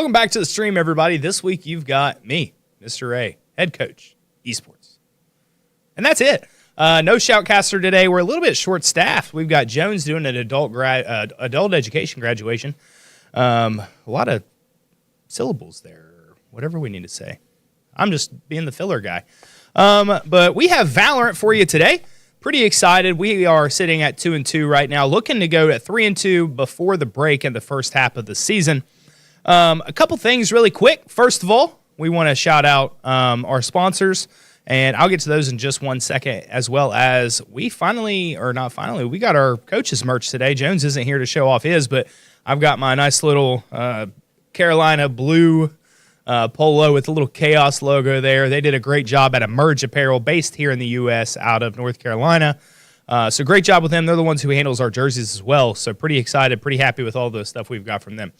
Welcome back to the stream, everybody. This week you've got me, Mr. A, head coach, Esports. And that's it. No shoutcaster today. We're a little bit short-staffed. We've got Jones doing an adult education graduation. A lot of syllables there, or whatever we need to say. I'm just being the filler guy. But we have Valorant for you today. Pretty excited. We are sitting at 2-2 right now, looking to go at 3-2 before the break in the first half of the season. A couple things really quick. First of all, we want to shout out our sponsors, and I'll get to those in just 1 second, as well as we finally, or not finally, we got our coaches merch today. Jones isn't here to show off his, but I've got my nice little Carolina blue polo with a little Chaos logo there. They did a great job at Emerge Apparel, based here in the U.S. out of North Carolina. So great job with them. They're the ones who handles our jerseys as well. So pretty excited, pretty happy with all the stuff we've got from them.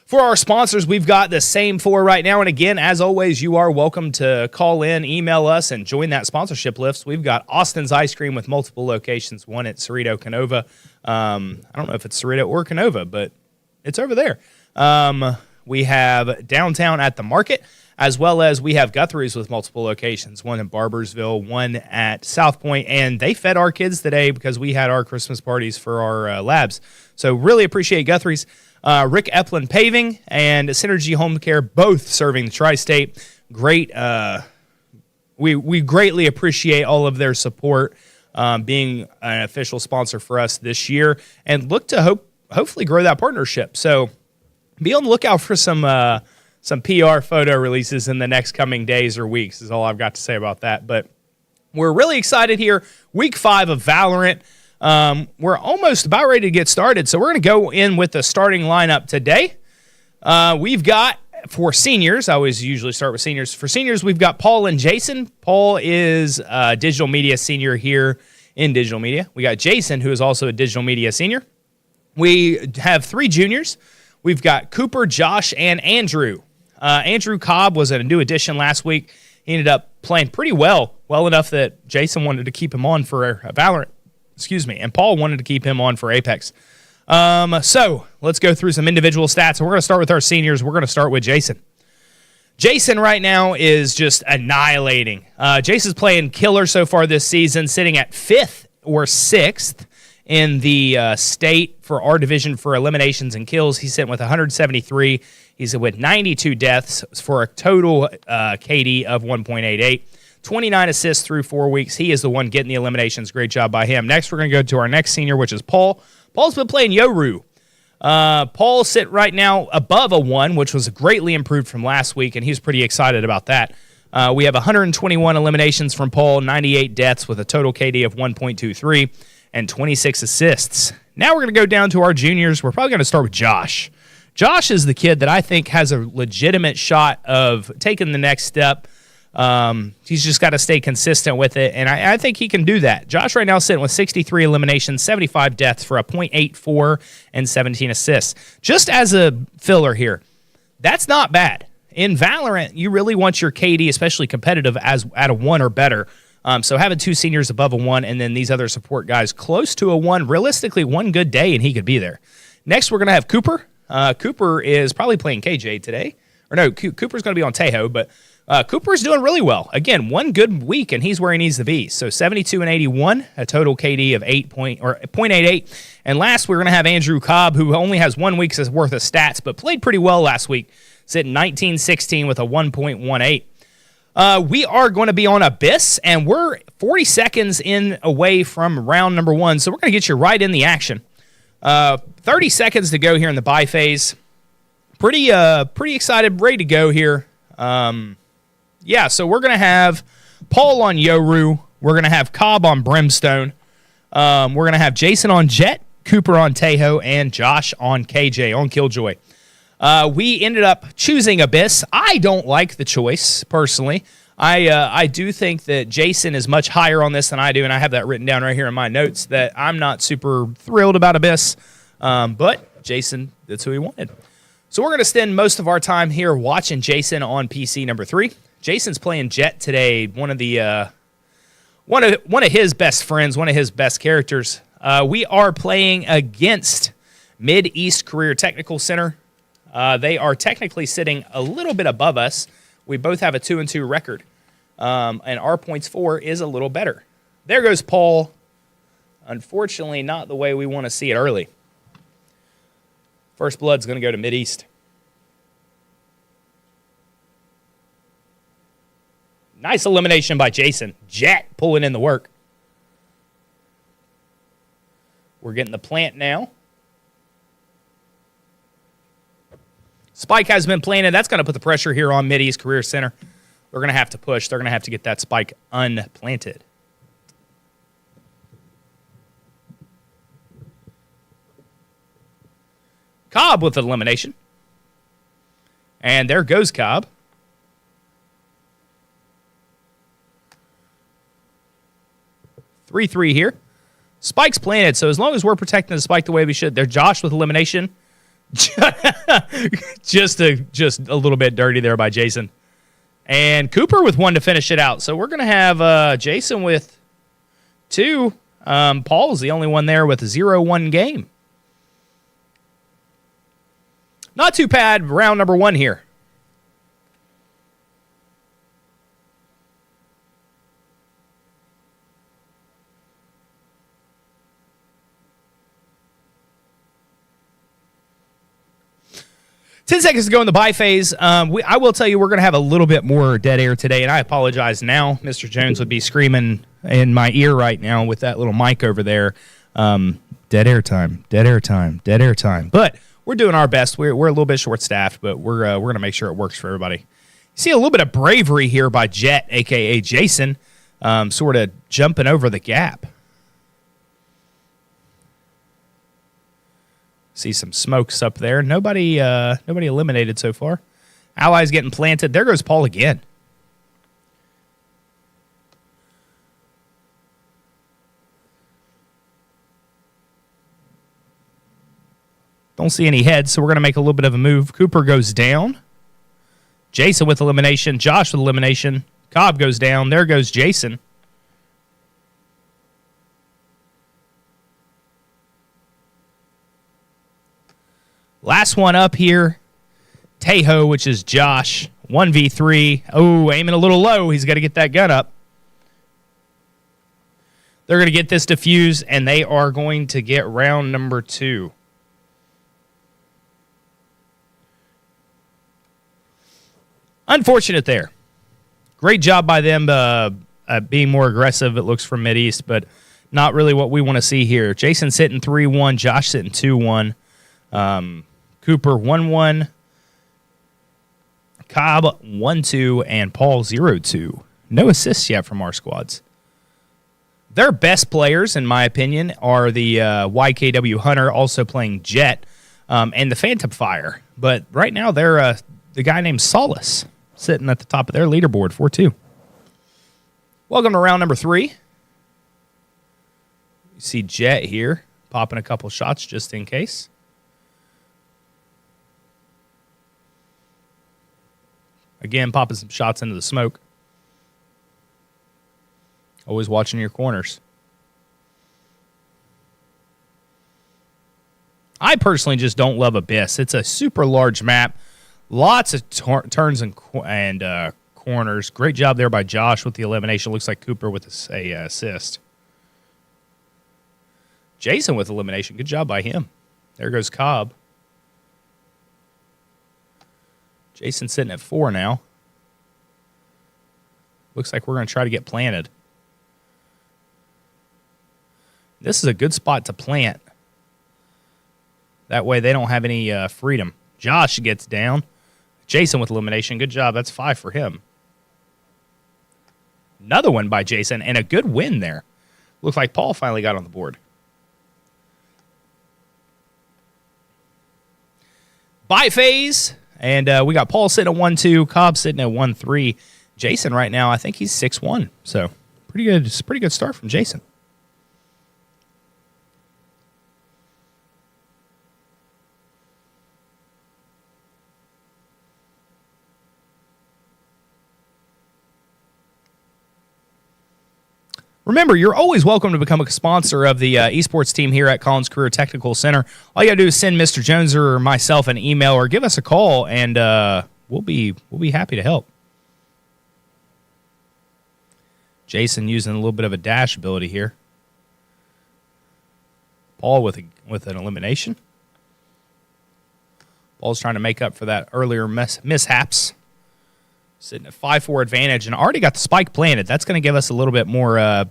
For our sponsors, we've got the same four right now. And again, as always, you are welcome to call in, email us, and join that sponsorship list. We've got Austin's Ice Cream with multiple locations, one at Cerrito, Canova. I don't know if it's Cerrito or Canova, but it's over there. We have Downtown at the Market, as well as we have Guthrie's with multiple locations, one in Barbersville, one at South Point, and they fed our kids today because we had our Christmas parties for our labs. So really appreciate Guthrie's. Rick Eplin Paving and Synergy Home Care, both serving the Tri-State. Great. We greatly appreciate all of their support, being an official sponsor for us this year, and look to hopefully grow that partnership. So be on the lookout for some PR photo releases in the next coming days or weeks is all I've got to say about that. But we're really excited here. Week 5 of Valorant. We're almost about ready to get started, so we're going to go in with the starting lineup today. We've got, for seniors, I always usually start with seniors. For seniors, we've got Paul and Jason. Paul is a digital media senior here in digital media. We got Jason, who is also a digital media senior. We have 3 juniors. We've got Cooper, Josh, and Andrew. Andrew Cobb was a new addition last week. He ended up playing pretty well enough that Jason wanted to keep him on for Valorant. And Paul wanted to keep him on for Apex. So let's go through some individual stats. We're going to start with our seniors. We're going to start with Jason. Jason right now is just annihilating. Jason's playing killer so far this season, sitting at 5th or 6th in the state for our division for eliminations and kills. He's sitting with 173. He's with 92 deaths for a total KD of 1.88. 29 assists through 4 weeks. He is the one getting the eliminations. Great job by him. Next, we're going to go to our next senior, which is Paul. Paul's been playing Yoru. Paul sit right now above a 1, which was greatly improved from last week, and he's pretty excited about that. We have 121 eliminations from Paul, 98 deaths with a total KD of 1.23, and 26 assists. Now we're going to go down to our juniors. We're probably going to start with Josh. Josh is the kid that I think has a legitimate shot of taking the next step. He's just got to stay consistent with it, and I think he can do that. Josh right now sitting with 63 eliminations, 75 deaths for a .84 and 17 assists. Just as a filler here, that's not bad. In Valorant, you really want your KD, especially competitive, as at a 1 or better. So having 2 seniors above a 1 and then these other support guys close to a 1, realistically one good day and he could be there. Next, we're going to have Cooper. Cooper is probably playing KJ today. Or no, Cooper's going to be on Tejo, but Cooper's doing really well. Again, one good week, and he's where he needs to be. So 72 and 81, a total KD of 0.88. And last, we're going to have Andrew Cobb, who only has 1 week's worth of stats, but played pretty well last week, sitting 19-16 with a 1.18. We are going to be on Abyss, and we're 40 seconds in away from round number 1, so we're going to get you right in the action. 30 seconds to go here in the bye phase. Pretty excited, ready to go here. So we're going to have Paul on Yoru. We're going to have Cobb on Brimstone. We're going to have Jason on Jet, Cooper on Tejo, and Josh on KJ, on Killjoy. We ended up choosing Abyss. I don't like the choice, personally. I do think that Jason is much higher on this than I do, and I have that written down right here in my notes that I'm not super thrilled about Abyss. But Jason, that's who he wanted. So we're going to spend most of our time here watching Jason on PC number 3. Jason's playing Jet today, one of his best friends, one of his best characters. We are playing against Mid-East Career Technical Center. They are technically sitting a little bit above us. We both have a 2-2 record, and our points for is a little better. There goes Paul. Unfortunately, not the way we want to see it early. First blood's going to go to Mideast. Nice elimination by Jason. Jet pulling in the work. We're getting the plant now. Spike has been planted. That's going to put the pressure here on Mideast Career Center. They're going to have to push. They're going to have to get that spike unplanted. Cobb with elimination. And there goes Cobb. 3-3 here. Spike's planted, so as long as we're protecting the spike the way we should. There's Josh with elimination. just a little bit dirty there by Jason. And Cooper with 1 to finish it out. So we're going to have Jason with 2. Paul's the only one there with a 0-1 game. Not too bad. Round number 1 here. Ten seconds to go in the buy phase. I will tell you we're going to have a little bit more dead air today, and I apologize now. Mr. Jones would be screaming in my ear right now with that little mic over there. Dead air time, dead air time, dead air time. But we're doing our best. We're a little bit short-staffed, but we're going to make sure it works for everybody. You see a little bit of bravery here by Jet, a.k.a. Jason, sort of jumping over the gap. See some smokes up there. Nobody eliminated so far. Allies getting planted. There goes Paul again. Don't see any heads, so we're going to make a little bit of a move. Cooper goes down. Jason with elimination. Josh with elimination. Cobb goes down. There goes Jason. Last one up here, Tejo, which is Josh, 1v3. Oh, aiming a little low. He's got to get that gun up. They're going to get this defused, and they are going to get round number 2. Unfortunate there. Great job by them being more aggressive, it looks, from Mideast, but not really what we want to see here. Jason sitting 3-1, Josh sitting 2-1. Cooper 1-1, Cobb 1-2, and Paul 0-2. No assists yet from our squads. Their best players, in my opinion, are the YKW Hunter, also playing Jet, and the Phantom Fire. But right now, they're the guy named Solace sitting at the top of their leaderboard, 4-2. Welcome to round number 3. You see Jet here popping a couple shots just in case. Again, popping some shots into the smoke. Always watching your corners. I personally just don't love Abyss. It's a super large map. Lots of turns and corners. Great job there by Josh with the elimination. Looks like Cooper with a assist. Jason with elimination. Good job by him. There goes Cobb. Jason's sitting at 4 now. Looks like we're going to try to get planted. This is a good spot to plant. That way they don't have any freedom. Josh gets down. Jason with elimination. Good job. That's 5 for him. Another one by Jason, and a good win there. Looks like Paul finally got on the board. Bye phase. And we got Paul sitting at 1-2, Cobb sitting at 1-3. Jason right now, I think he's 6-1. So pretty good. It's a pretty good start from Jason. Remember, you're always welcome to become a sponsor of the esports team here at Collins Career Technical Center. All you got to do is send Mr. Jones or myself an email or give us a call, and we'll be happy to help. Jason using a little bit of a dash ability here. Paul with an elimination. Paul's trying to make up for that earlier mishaps. Sitting at 5-4 advantage and already got the spike planted. That's going to give us a little bit more,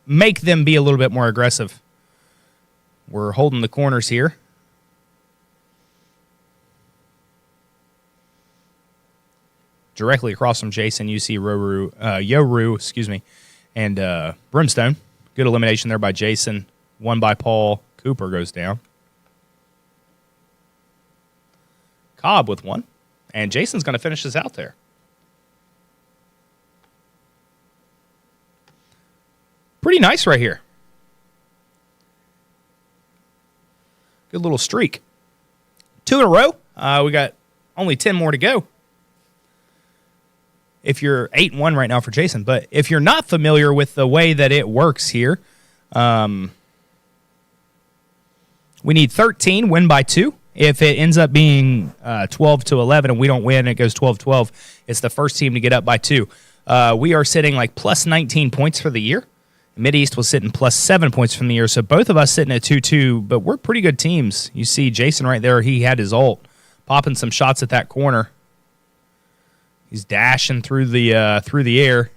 make them be a little bit more aggressive. We're holding the corners here. Directly across from Jason, you see Yoru, and Brimstone. Good elimination there by Jason. One by Paul. Cooper goes down. Cobb with one. And Jason's going to finish this out there. Pretty nice right here. Good little streak. 2 in a row. We got only 10 more to go. If you're 8-1 right now for Jason, but if you're not familiar with the way that it works here, we need 13, win by 2. If it ends up being 12-11 and we don't win, it goes 12-12. It's the first team to get up by 2. We are sitting like plus 19 points for the year. Mideast was sitting plus 7 points from the year, so both of us sitting at 2-2, but we're pretty good teams. You see Jason right there, he had his ult, popping some shots at that corner. He's dashing through the air.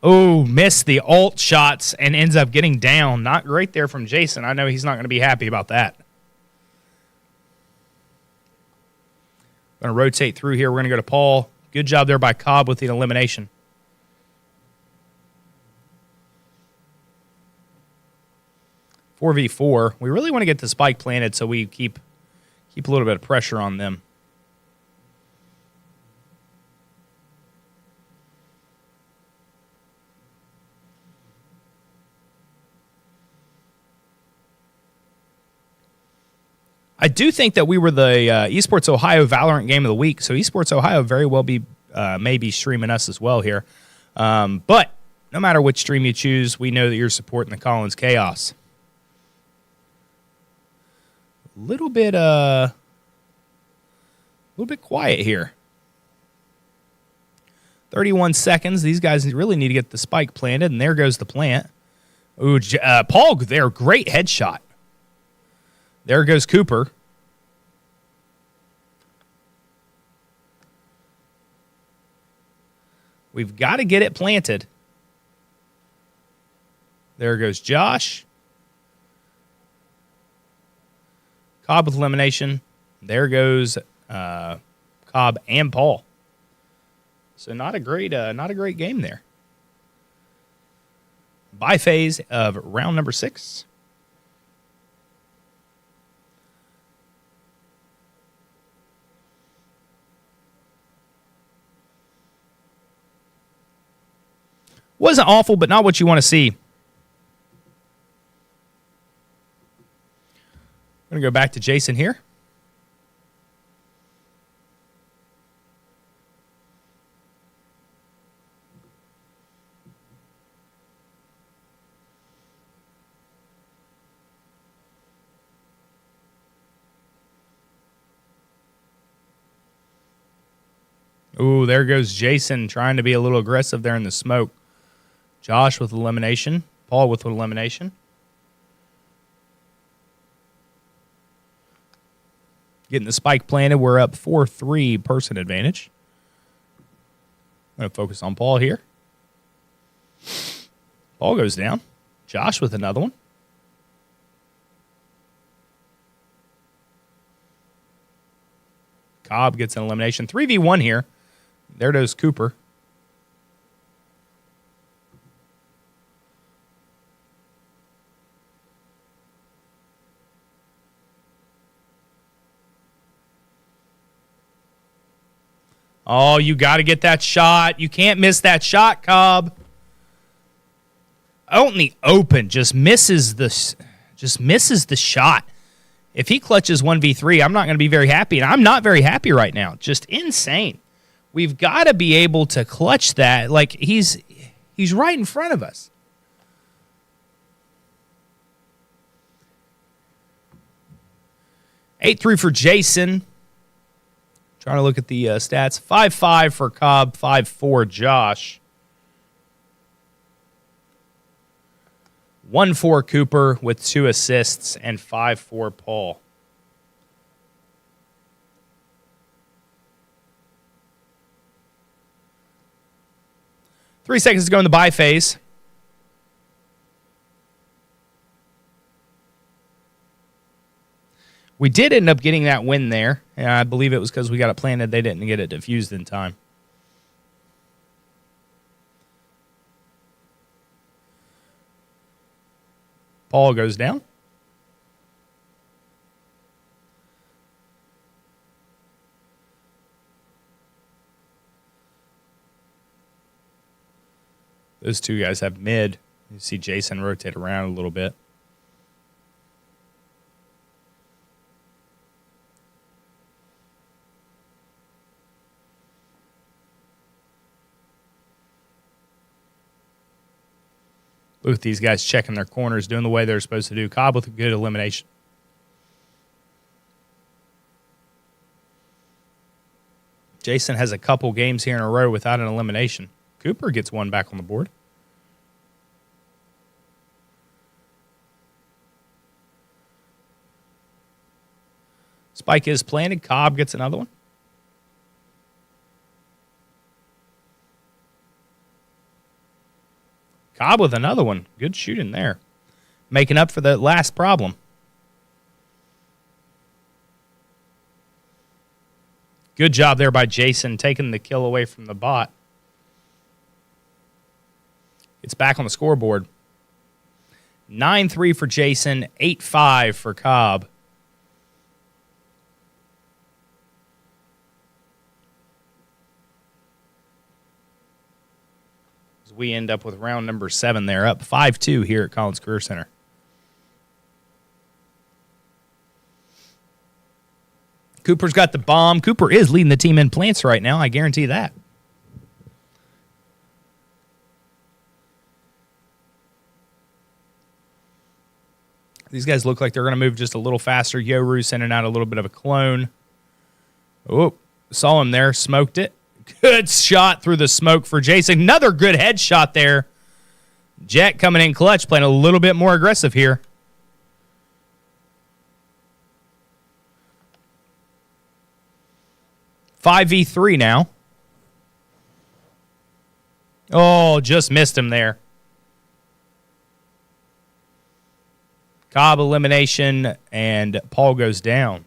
Oh, missed the ult shots and ends up getting down. Not great there from Jason. I know he's not going to be happy about that. Going to rotate through here. We're going to go to Paul. Good job there by Cobb with the elimination. Four v 4. We really want to get the spike planted so we keep a little bit of pressure on them. I do think that we were the Esports Ohio Valorant Game of the Week, so Esports Ohio very well may be streaming us as well here. But no matter which stream you choose, we know that you're supporting the Collins Chaos. A little bit quiet here. 31 seconds. These guys really need to get the spike planted, and there goes the plant. Ooh, Paul there, great headshot. There goes Cooper. We've got to get it planted. There goes Josh. Cobb with elimination. There goes Cobb and Paul. So not a great game there. Bye phase of round number 6. Wasn't awful, but not what you want to see. I'm going to go back to Jason here. Ooh, there goes Jason trying to be a little aggressive there in the smoke. Josh with elimination. Paul with elimination. Getting the spike planted. We're up 4-3 person advantage. I'm going to focus on Paul here. Paul goes down. Josh with another one. Cobb gets an elimination. 3v1 here. There goes Cooper. Oh, you got to get that shot. You can't miss that shot, Cobb. Out in the open, just misses the shot. If he clutches 1v3, I'm not going to be very happy, and I'm not very happy right now. Just insane. We've got to be able to clutch that. Like he's right in front of us. 8-3 for Jason. Trying to look at the stats. 5-5 for Cobb. 5-4 Josh. 1-4 Cooper with 2 assists. And 5-4 Paul. Three seconds to go in the bye phase. We did end up getting that win there. And I believe it was because we got it planted. They didn't get it diffused in time. Paul goes down. Those two guys have mid. You see Jason rotate around a little bit. Look at these guys checking their corners, doing the way they're supposed to do. Cobb with a good elimination. Jason has a couple games here in a row without an elimination. Cooper gets one back on the board. Spike is planted. Cobb gets another one. Cobb with another one. Good shooting there. Making up for the last problem. Good job there by Jason, taking the kill away from the bot. It's back on the scoreboard. 9-3 for Jason, 8-5 for Cobb. As we end up with round number 7 there, up 5-2 here at Collins Career Center. Cooper's got the bomb. Cooper is leading the team in plants right now, I guarantee that. These guys look like they're going to move just a little faster. Yoru sending out a little bit of a clone. Oh, saw him there. Smoked it. Good shot through the smoke for Jason. Another good headshot there. Jet coming in clutch, playing a little bit more aggressive here. $5v3 now. Oh, just missed him there. Cobb elimination, and Paul goes down.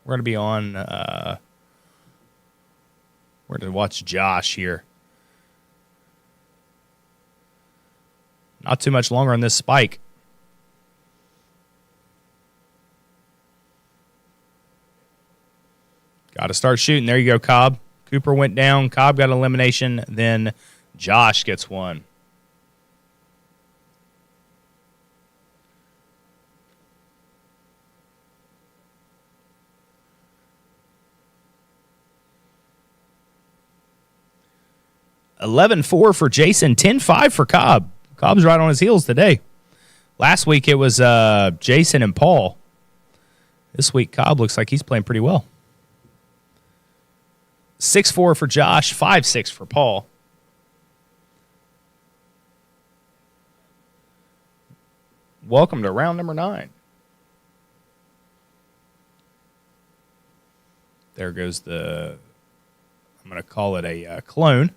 We're going to be on, we're going to watch Josh here. Not too much longer on this spike. Got to start shooting. There you go, Cobb. Cooper went down. Cobb got elimination. Then Josh gets one. $11-4 for Jason. 10-5 for Cobb. Cobb's right on his heels today. Last week it was Jason and Paul. This week Cobb looks like he's playing pretty well. 6-4 for Josh, 5-6 for Paul. Welcome to round number 9. There goes the, I'm going to call it a clone.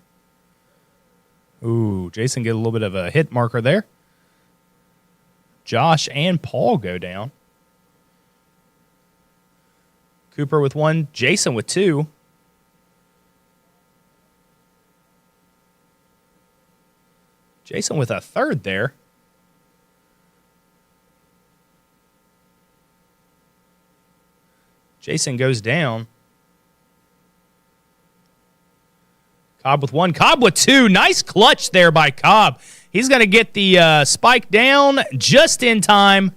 Ooh, Jason get a little bit of a hit marker there. Josh and Paul go down. Cooper with 1, Jason with 2. Jason with a 3rd there. Jason goes down. Cobb with 1. Cobb with 2. Nice clutch there by Cobb. He's going to get the spike down just in time.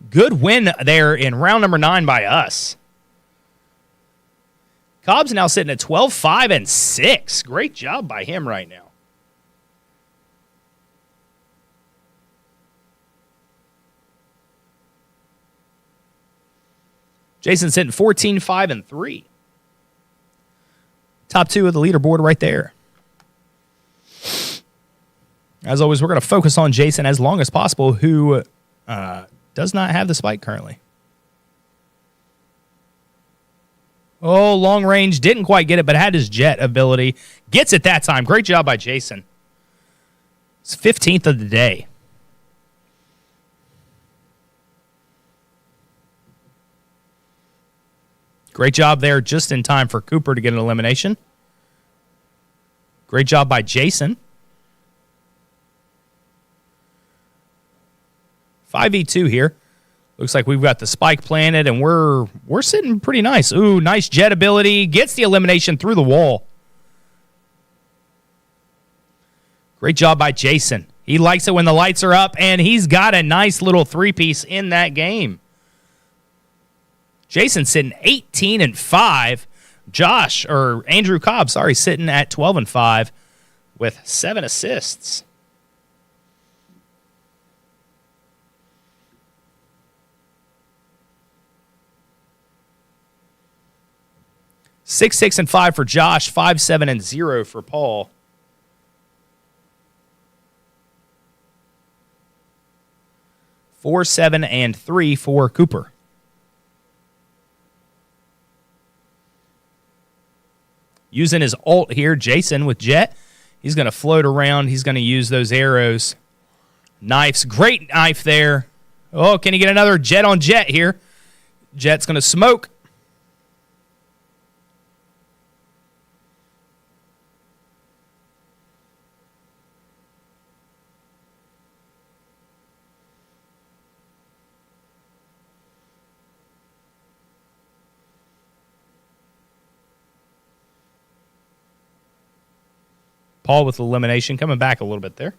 Good win there in round number 9 by us. Cobb's now sitting at 12-5-6. Great job by him right now. Jason's hitting 14, 5, and 3. Top 2 of the leaderboard right there. As always, we're going to focus on Jason as long as possible, who does not have the spike currently. Oh, long range. Didn't quite get it, but had his jet ability. Gets it that time. Great job by Jason. It's 15th of the day. Great job there just in time for Cooper to get an elimination. Great job by Jason. 5v2 here. Looks like we've got the spike planted, and we're sitting pretty nice. Ooh, nice jet ability. Gets the elimination through the wall. Great job by Jason. He likes it when the lights are up, and he's got a nice little three-piece in that game. Jason's sitting 18 and 5. Andrew Cobb, sitting at 12 and 5 with 7 assists. 6, 6, and 5 for Josh. 5, 7, and 0 for Paul. Four, 7, and 3 for Cooper. Using his ult here, Jason with Jet. He's going to float around. He's going to use those arrows. Knives. Great knife there. Oh, can he get another Jet on Jet here? Jet's going to smoke. Paul with elimination, coming back a little bit there.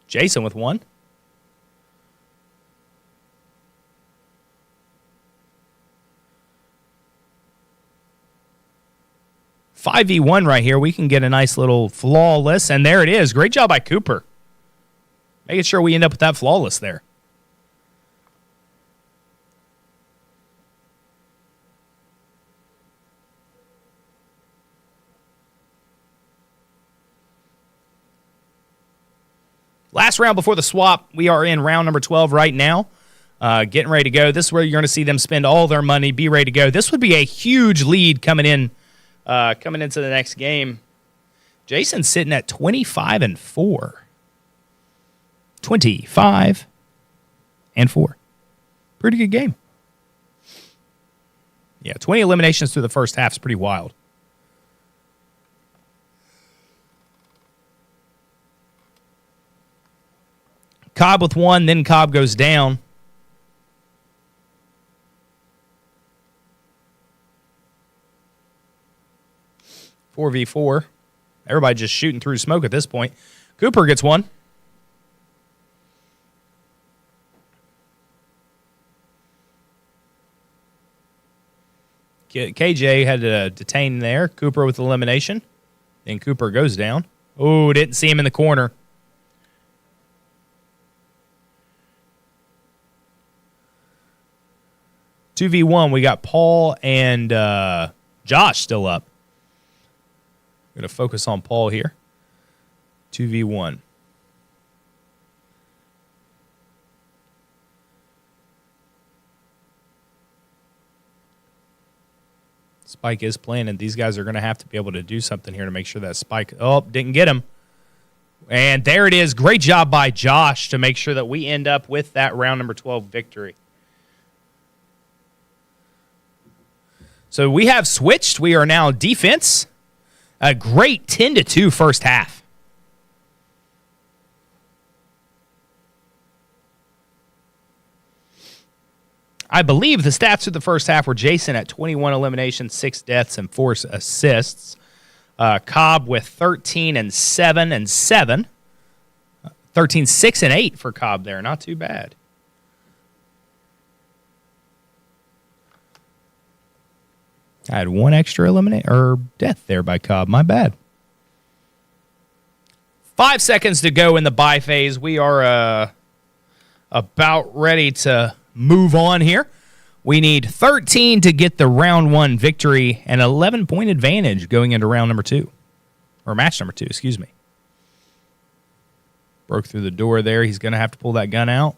Jason with 1. Five v 1 right here. We can get a nice little flawless, and there it is. Great job by Cooper. Making sure we end up with that flawless there. Last round before the swap. We are in round number 12 right now. Getting ready to go. This is where you're going to see them spend all their money, be ready to go. This would be a huge lead coming into the next game. Jason's sitting at 25 and 4. 25 and 4. Pretty good game. Yeah, 20 eliminations through the first half is pretty wild. Cobb with 1, then Cobb goes down. Four v 4. Everybody just shooting through smoke at this point. Cooper gets 1. KJ had to detain there. Cooper with elimination. Then Cooper goes down. Oh, didn't see him in the corner. Two v 1, we got Paul and Josh still up. Going to focus on Paul here. 2v1. Spike is planted. These guys are going to have to be able to do something here to make sure that spike... Oh, didn't get him. And there it is. Great job by Josh to make sure that we end up with that round number 12 victory. So we have switched. We are now defense. A great 10-2 first half. I believe the stats of the first half were Jason at 21 eliminations, 6 deaths, and 4 assists. Cobb with 13 and 7 and 7. 13, 6, and 8 for Cobb there. Not too bad. I had 1 extra death there by Cobb. My bad. 5 seconds to go in the buy phase. We are about ready to move on here. We need 13 to get the round 1 victory and 11-point advantage going into round number 2. Or match number 2, excuse me. Broke through the door there. He's going to have to pull that gun out.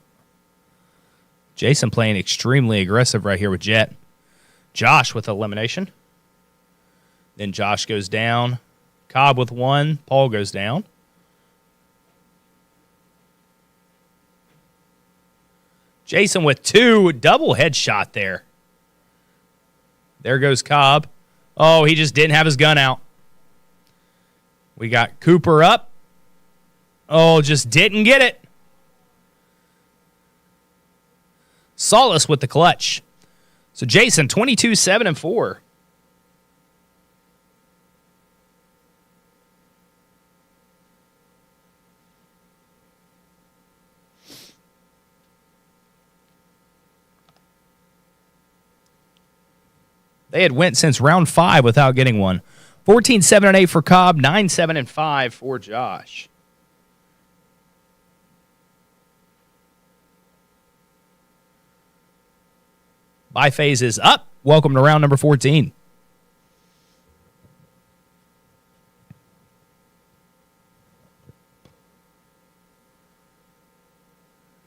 Jason playing extremely aggressive right here with Jet. Josh with elimination. Then Josh goes down. Cobb with 1. Paul goes down. Jason with 2. Double headshot there. There goes Cobb. Oh, he just didn't have his gun out. We got Cooper up. Oh, just didn't get it. Solace with the clutch. So Jason, 22, 7, and 4. They had went since round 5 without getting one. 14, 7, and 8 for Cobb. 9, 7, and 5 for Josh. Bye phase is up. Welcome to round number 14.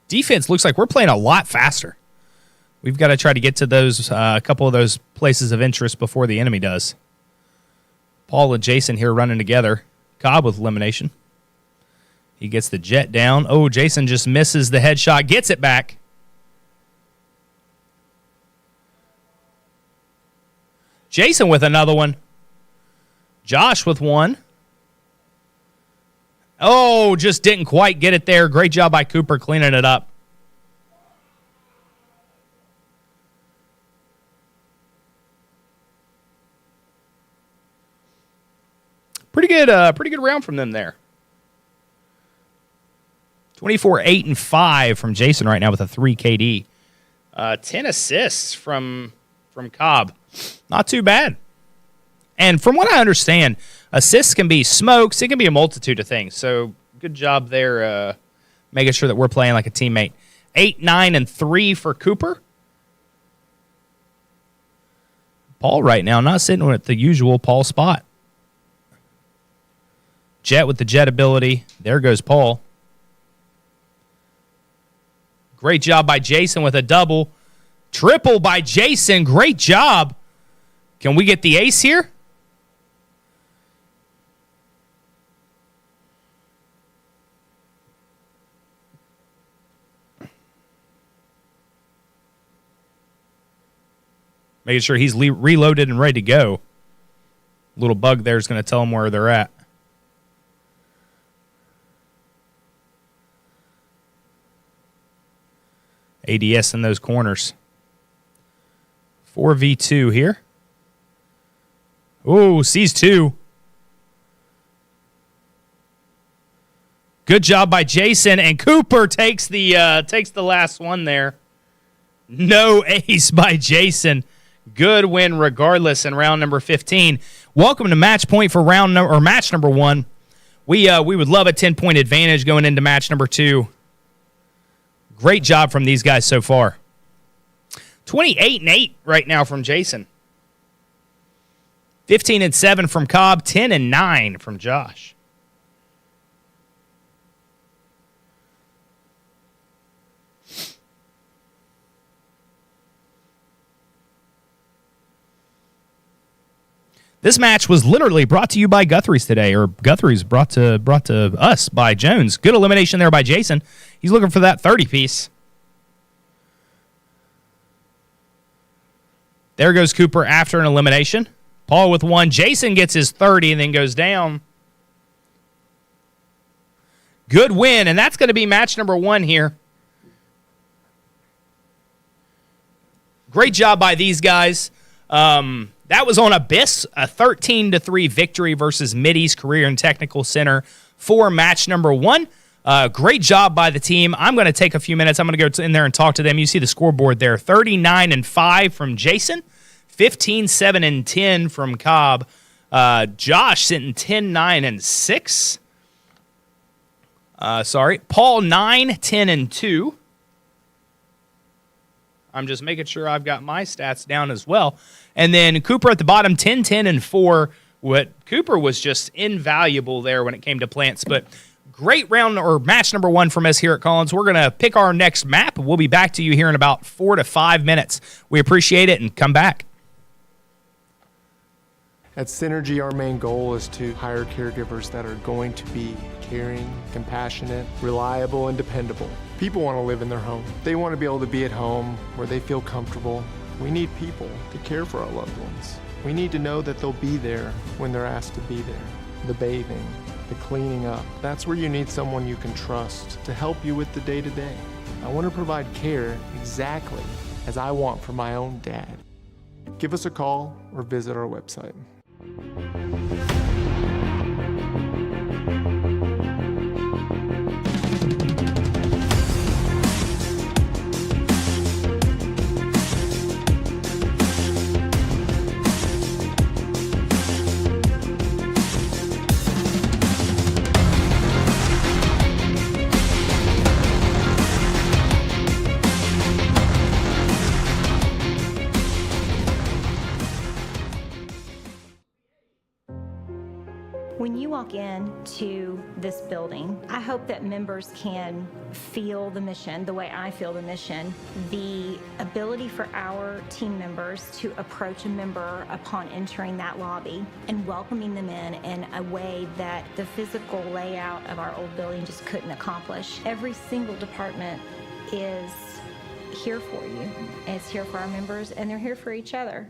Defense looks like we're playing a lot faster. We've got to try to get to those a couple of those places of interest before the enemy does. Paul and Jason here running together. Cobb with elimination. He gets the jet down. Oh, Jason just misses the headshot. Gets it back. Jason with another one. Josh with 1. Oh, just didn't quite get it there. Great job by Cooper cleaning it up. Pretty good round from them there. 24, 8, and 5 from Jason right now with a 3 KD. 10 assists from Cobb. Not too bad. And from what I understand, assists can be smokes. It can be a multitude of things. So good job there making sure that we're playing like a teammate. 8, 9, and 3 for Cooper. Paul right now not sitting at the usual Paul spot. Jet with the jet ability. There goes Paul. Great job by Jason with a double. Triple by Jason. Great job. Can we get the ace here? Making sure he's reloaded and ready to go. Little bug there is going to tell him where they're at. ADS in those corners. 4v2 here. Oh, sees 2. Good job by Jason, and Cooper takes the last one there. No ace by Jason. Good win regardless in round number 15. Welcome to match point for match number 1. We would love a 10-point advantage going into match number 2. Great job from these guys so far. 28 and 8 right now from Jason. 15 and 7 from Cobb. 10 and 9 from Josh. This match was literally brought to you by Guthrie's today, or Guthrie's brought to us by Jones. Good elimination there by Jason. He's looking for that 30-piece. There goes Cooper after an elimination. Paul with 1. Jason gets his 30 and then goes down. Good win, and that's going to be match number 1 here. Great job by these guys. That was on Abyss, a 13-3 victory versus Mideast Career and Technical Center for match number 1. Great job by the team. I'm going to take a few minutes. I'm going to go in there and talk to them. You see the scoreboard there. 39 and 5 from Jason. 15, 7, and 10 from Cobb. Josh sitting 10, 9, and 6. Paul 9, 10, and 2. I'm just making sure I've got my stats down as well. And then Cooper at the bottom, 10, 10, and 4. What Cooper was just invaluable there when it came to plants. But great round or match number 1 from us here at Collins. We're going to pick our next map. We'll be back to you here in about 4 to 5 minutes. We appreciate it, and come back. At Synergy, our main goal is to hire caregivers that are going to be caring, compassionate, reliable, and dependable. People want to live in their home. They want to be able to be at home where they feel comfortable. We need people to care for our loved ones. We need to know that they'll be there when they're asked to be there. The bathing, the cleaning up, that's where you need someone you can trust to help you with the day-to-day. I want to provide care exactly as I want for my own dad. Give us a call or visit our website. When you walk into this building, I hope that members can feel the mission the way I feel the mission. The ability for our team members to approach a member upon entering that lobby and welcoming them in a way that the physical layout of our old building just couldn't accomplish. Every single department is here for you. It's here for our members, and they're here for each other.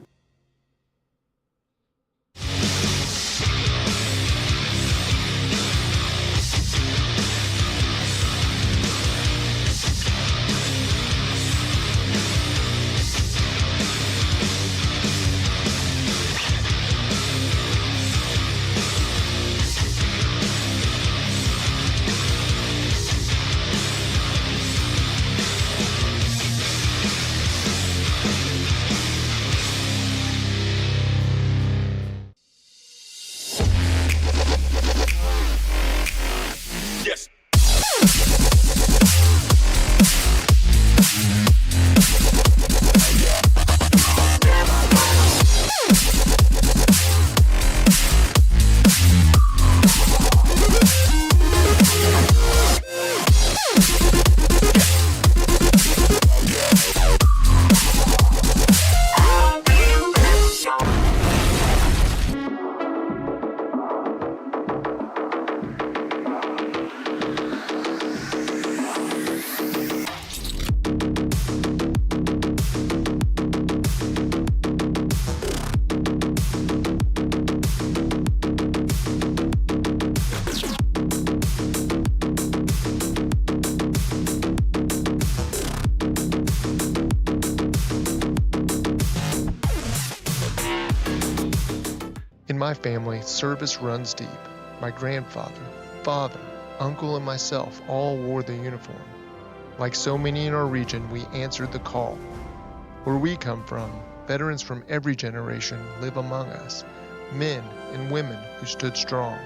In my family, service runs deep. My grandfather, father, uncle, and myself all wore the uniform. Like so many in our region, we answered the call. Where we come from, veterans from every generation live among us, men and women who stood strong.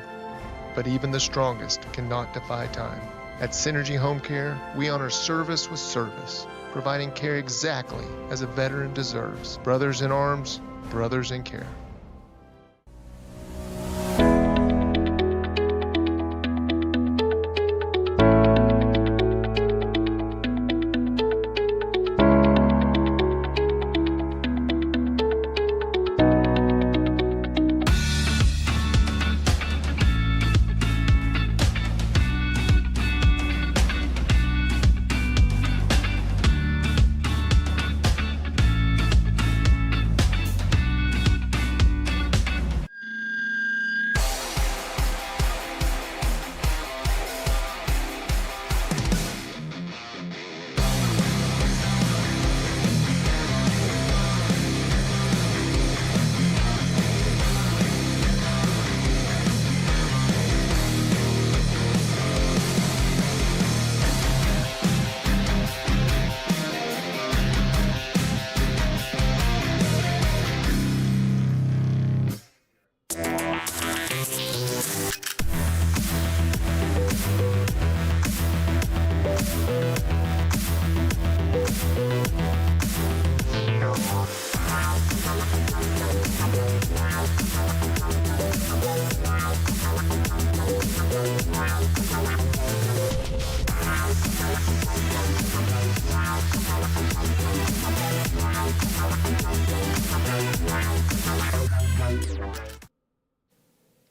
But even the strongest cannot defy time. At Synergy Home Care, we honor service with service, providing care exactly as a veteran deserves. Brothers in arms, brothers in care.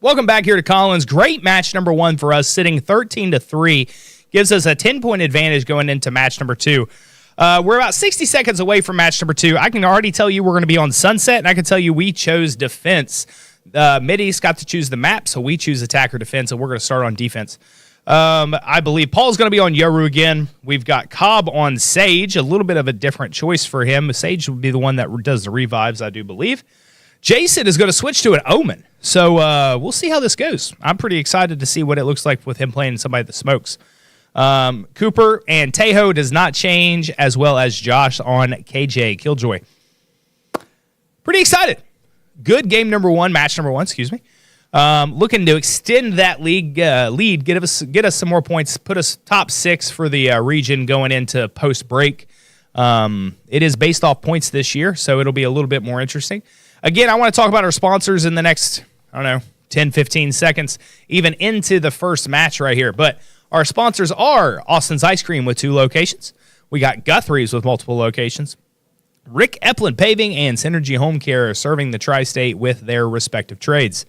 Welcome back here to Collins. Great match number 1 for us, sitting 13-3. Gives us a 10-point advantage going into match number 2. We're about 60 seconds away from match number 2. I can already tell you we're going to be on Sunset, and I can tell you we chose defense. Mid-East got to choose the map, so we choose attack or defense, and we're going to start on defense. I believe Paul's going to be on Yoru again. We've got Cobb on Sage, a little bit of a different choice for him. Sage would be the one that does the revives, I do believe. Jason is going to switch to an Omen. So we'll see how this goes. I'm pretty excited to see what it looks like with him playing somebody that smokes. Cooper and Tejo does not change, as well as Josh on KJ Killjoy. Pretty excited. Good game number 1, match number 1, excuse me. Looking to extend that lead, get us some more points, put us top 6 for the region going into post-break. It is based off points this year, so it'll be a little bit more interesting. Again, I want to talk about our sponsors in the next, 10, 15 seconds, even into the first match right here. But our sponsors are Austin's Ice Cream with 2 locations. We got Guthrie's with multiple locations. Rick Epplin Paving and Synergy Home Care are serving the tri-state with their respective trades.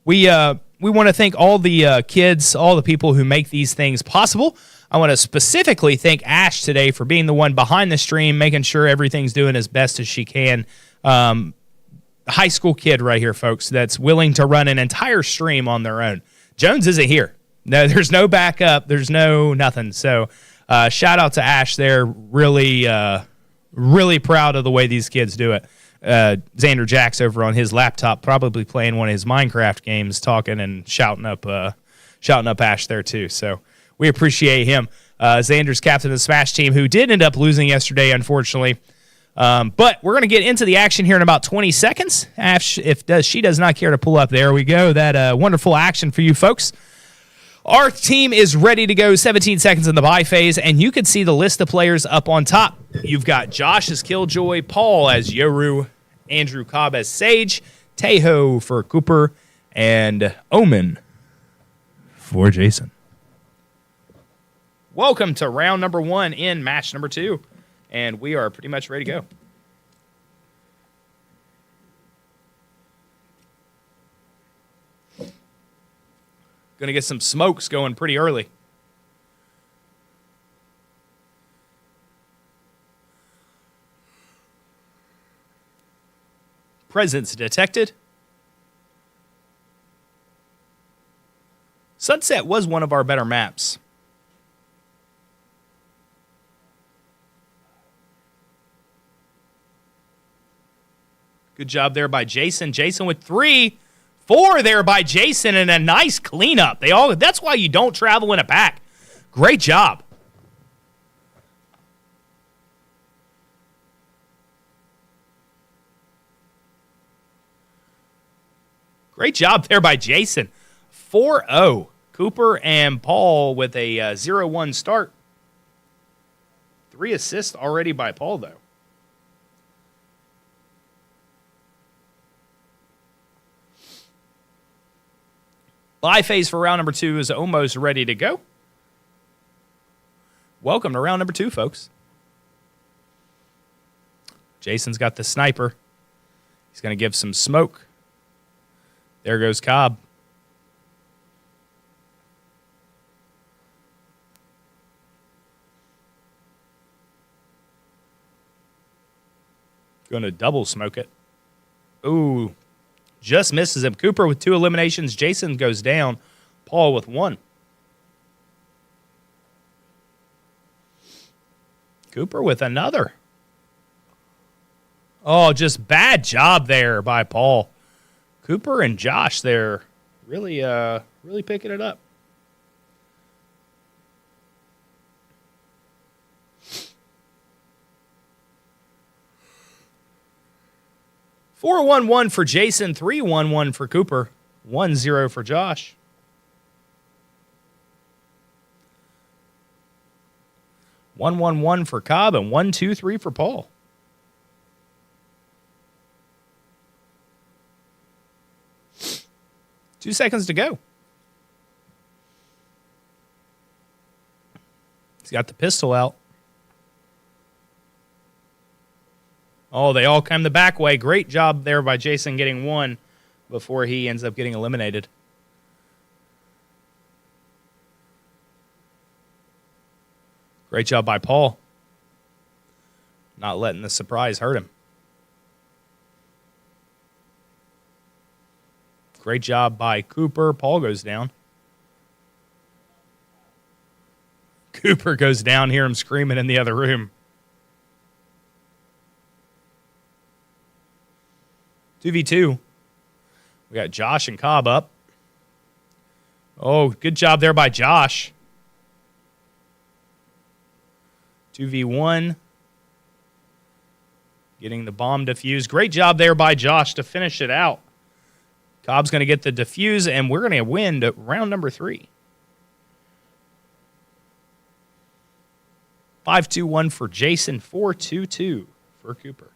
We want to thank all the kids, all the people who make these things possible. I want to specifically thank Ash today for being the one behind the stream, making sure everything's doing as best as she can. High school kid right here, folks, that's willing to run an entire stream on their own. Jones isn't here. No, there's no backup. There's no nothing. So shout out to Ash there. Really proud of the way these kids do it. Xander Jack's over on his laptop, probably playing one of his Minecraft games, talking and shouting up Ash there too. So we appreciate him. Xander's captain of the Smash team, who did end up losing yesterday, unfortunately. But we're going to get into the action here in about 20 seconds. Ash, she does not care to pull up, there we go. That wonderful action for you folks. Our team is ready to go, 17 seconds in the buy phase, and you can see the list of players up on top. You've got Josh as Killjoy, Paul as Yoru, Andrew Cobb as Sage, Tejo for Cooper, and Omen for Jason. Welcome to round number 1 in match number 2, and we are pretty much ready to go. Going to get some smokes going pretty early. Presence detected. Sunset was one of our better maps. Good job there by Jason. Jason with 3. 4 there by Jason, and a nice cleanup. That's why you don't travel in a pack. Great job. Great job there by Jason. 4-0. Cooper and Paul with a 0-1 start. 3 assists already by Paul, though. Buy phase for round number 2 is almost ready to go. Welcome to round number 2, folks. Jason's got the sniper. He's going to give some smoke. There goes Cobb. Going to double smoke it. Ooh. Just misses him. Cooper with 2 eliminations. Jason goes down. Paul with 1. Cooper with another. Oh, just bad job there by Paul. Cooper and Josh there really picking it up. Four 1-1 for Jason, 3-1-1 for Cooper, 1-0 for Josh. One 1-1 for Cobb, and 1-2-3 for Paul. Two seconds to go. He's got the pistol out. Oh, they all come the back way. Great job there by Jason getting 1. before he ends up getting eliminated. Great job by Paul. Not letting the surprise hurt him. Great job by Cooper. Paul goes down. Cooper goes down. Hear him screaming in the other room. 2v2. We got Josh and Cobb up. Oh, good job there by Josh. 2v1. Getting the bomb defused. Great job there by Josh to finish it out. Cobb's going to get the defuse, and we're going to win round number 3. 5-2-1 for Jason. 4-2-2 for Cooper.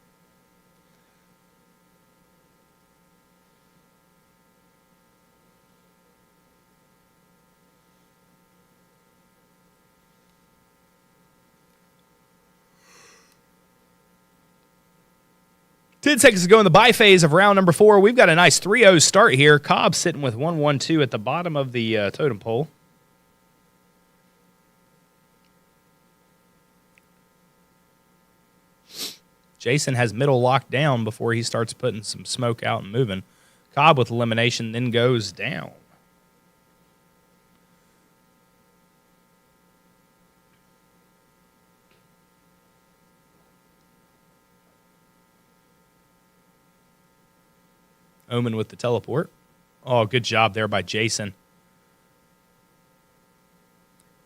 Ten seconds to go in the bye phase of round number 4. We've got a nice 3-0 start here. Cobb sitting with 1-1-2 at the bottom of the totem pole. Jason has middle locked down before he starts putting some smoke out and moving. Cobb with elimination then goes down. Omen with the teleport. Oh, good job there by Jason.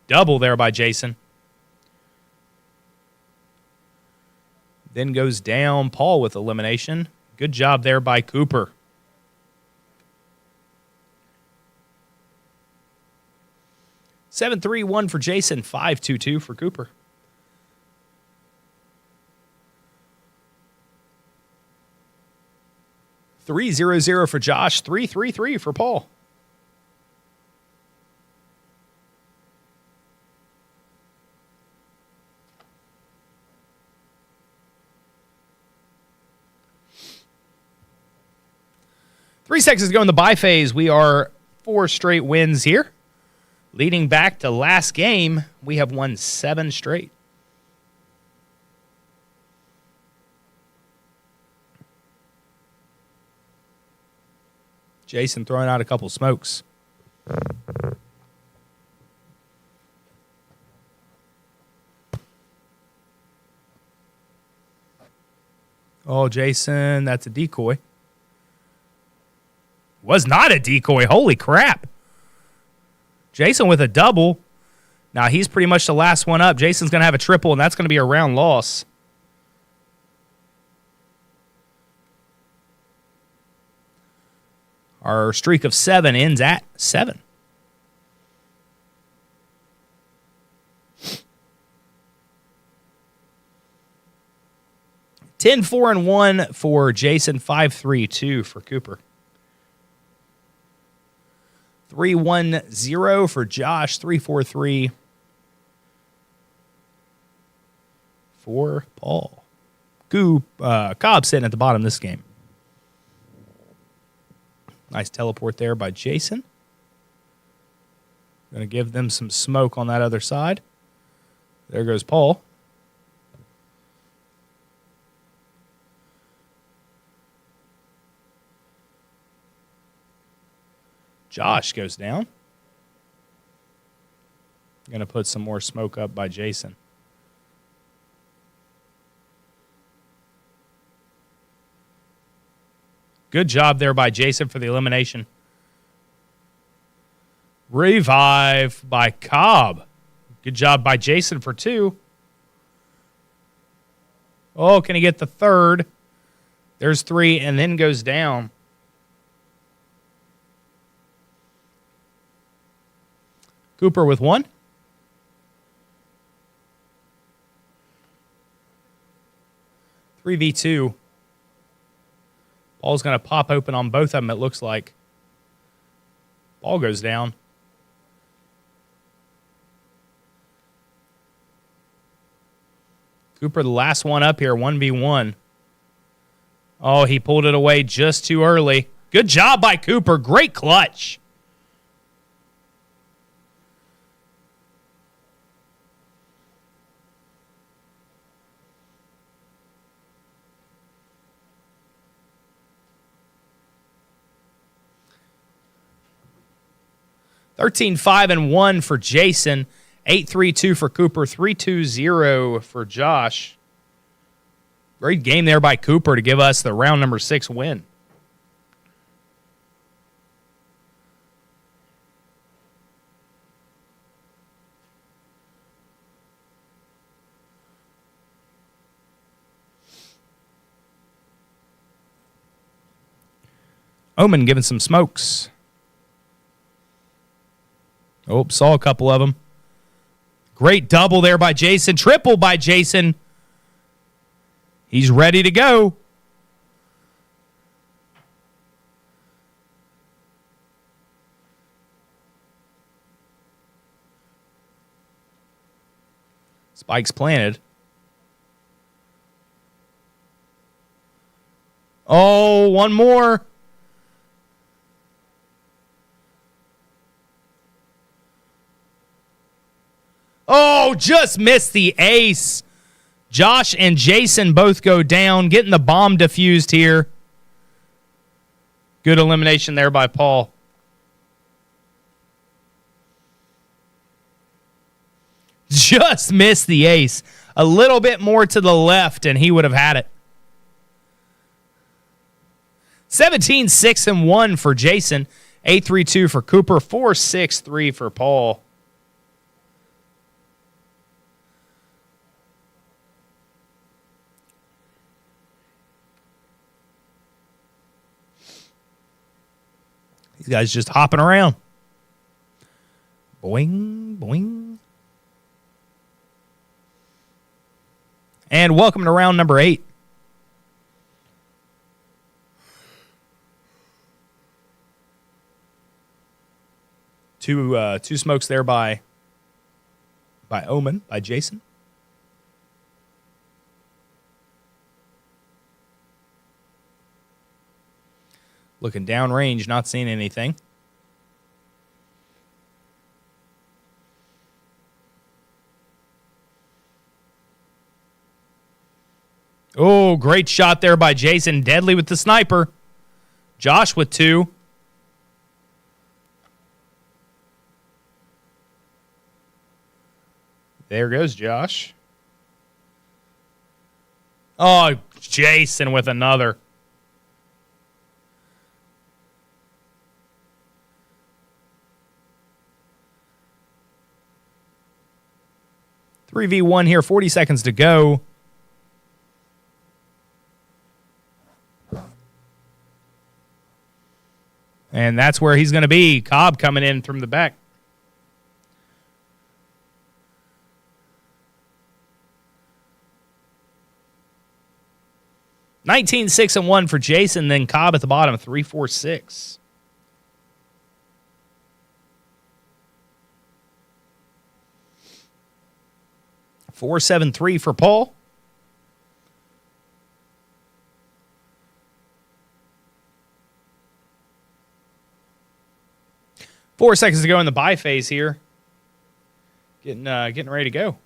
Double there by Jason. Then goes down. Paul with elimination. Good job there by Cooper. Seven, 3-1 for Jason. 5-2-2 for Cooper. 3-0-0 for Josh. 3-3-3 for Paul. Three seconds to go in the bye phase. We are 4 straight wins here. Leading back to last game, we have won 7 straight. Jason throwing out a couple smokes. Oh, Jason, that's a decoy. Was not a decoy. Holy crap. Jason with a double. Now, he's pretty much the last one up. Jason's going to have a triple, and that's going to be a round loss. Our streak of 7 ends at 7. Ten, 4-1 for Jason. 5-3-2 for Cooper. 3-1-0 for Josh. 3-4-3 for Paul. Cobb sitting at the bottom of this game. Nice teleport there by Jason. Going to give them some smoke on that other side. There goes Paul. Josh goes down. Going to put some more smoke up by Jason. Good job there by Jason for the elimination. Revive by Cobb. Good job by Jason for 2. Oh, can he get the third? There's 3 and then goes down. Cooper with 1. Three v2. Ball's going to pop open on both of them, it looks like. Ball goes down. Cooper, the last one up here, 1v1. Oh, he pulled it away just too early. Good job by Cooper. Great clutch. $13-5-1 for Jason. 8-3-2 for Cooper. 3-2-0 for Josh. Great game there by Cooper to give us the round number 6 win. Omen giving some smokes. Oh, saw a couple of them. Great double there by Jason. Triple by Jason. He's ready to go. Spike's planted. Oh, one more. Oh, just missed the ace. Josh and Jason both go down, getting the bomb defused here. Good elimination there by Paul. Just missed the ace. A little bit more to the left, and he would have had it. 17-6-1 for Jason. 8-3-2 for Cooper. 4-6-3 for Paul. These guys just hopping around. Boing, boing. And welcome to round number 8. Two smokes there by Omen, by Jason. Looking downrange, not seeing anything. Oh, great shot there by Jason. Deadly with the sniper. Josh with 2. There goes Josh. Oh, Jason with another. 3v1 here, 40 seconds to go. And that's where he's going to be. Cobb coming in from the back. $19-6-1 for Jason, then Cobb at the bottom, 3-4-6. $4-7-3 for Paul. Four seconds to go in the buy phase here. Getting ready to go.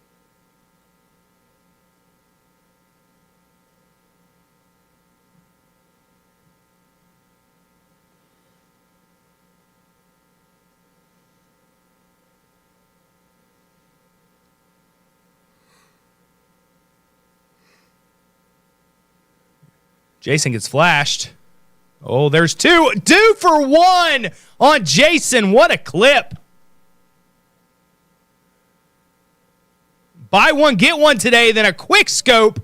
Jason gets flashed. Oh, there's 2. 2 for 1 on Jason. What a clip. Buy one, get one today, then a quick scope.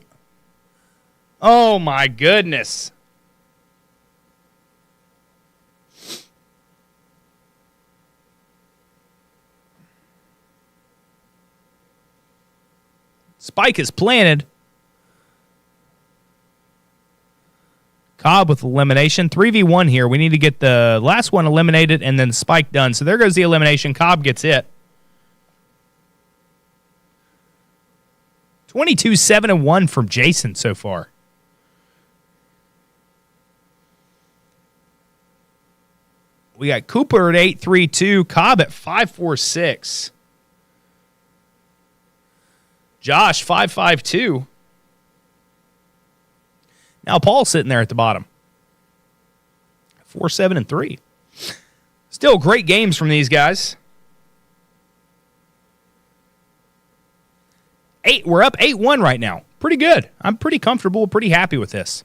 Oh, my goodness. Spike is planted. Cobb with elimination. 3v1 here. We need to get the last one eliminated and then Spike done. So there goes the elimination. Cobb gets it. 22-7-1 from Jason so far. We got Cooper at 832, Cobb at 546. Josh, 552. Now Paul's sitting there at the bottom. 4, 7, and 3. Still great games from these guys. We're up 8-1 right now. Pretty good. I'm pretty comfortable, pretty happy with this.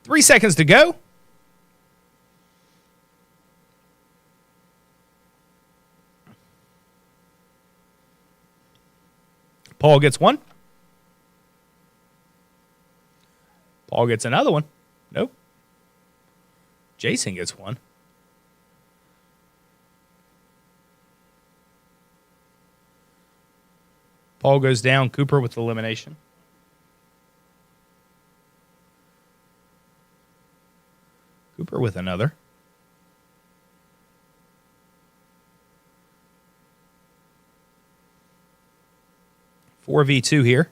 Three seconds to go. Paul gets one. Paul gets another one. Nope. Jason gets one. Paul goes down. Cooper with elimination. Cooper with another. Four v2 here.